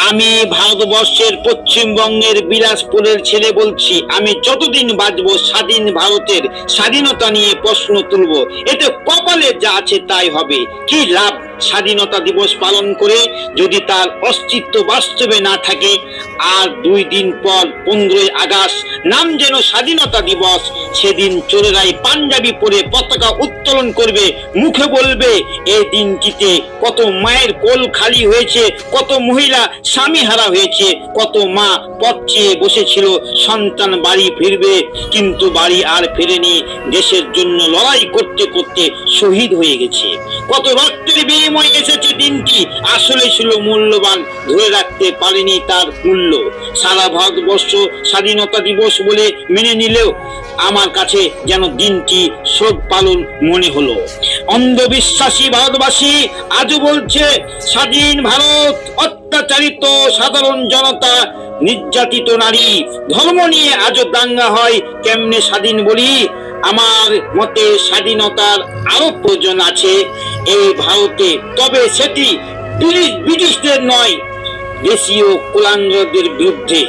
আমি ভারতবর্ষের পশ্চিমবঙ্গের বিলাসপুরের ছেলে বলছি। আমি যতদিন বাঁচবো স্বাধীন ভারতের স্বাধীনতা নিয়ে প্রশ্ন তুলব। এতে কপালে যা আছে তাই হবে। কি লাভ স্বাধীনতা দিবস পালন করে যদি তার অস্তিত্ব বাস্তবে না থাকে? আর 2 দিন পর 15ই আগস্ট, নাম যেন স্বাধীনতা দিবস। সেদিন চোরেরাই পাঞ্জাবি পরে পতাকা উত্তোলন করবে, মুখে বলবে এই দিনটিতে কত মায়ের কোল খালি হয়েছে, কত মহিলা স্বামী হারা হয়েছে, কত মা পথ চেয়ে বসেছিল সন্তান বাড়ি ফিরবে, কিন্তু বাড়ি আর ফেরেনি। দেশের জন্য লড়াই করতে করতে শহীদ হয়ে গেছে। কত রক্তের বিনিময়ে এসেছে দিনটি, আসলে ছিল মূল্যবান, ধরে রাখতে পারেনি তার মূল্য। সারা ভারতবর্ষ স্বাধীনতা দিবস বলে মেনে নিলেও আমার কাছে যেন দিনটি শোক পালন মনে হলো। অন্ধবিশ্বাসী ভারতবাসী আজও বলছে স্বাধীন ভারত, অত্যাচারিত সাধারণ জনতা, নির্যাতিত নারী, ধর্ম নিয়ে আজও দাঙ্গা হয়। কেমনে স্বাধীন বলি? আমার মতে স্বাধীনতার আরো প্রয়োজন আছে এই ভারতে, তবে সেটি ব্রিটিশদের নয়, দেশীয় কুলাঙ্গারদের বিরুদ্ধে।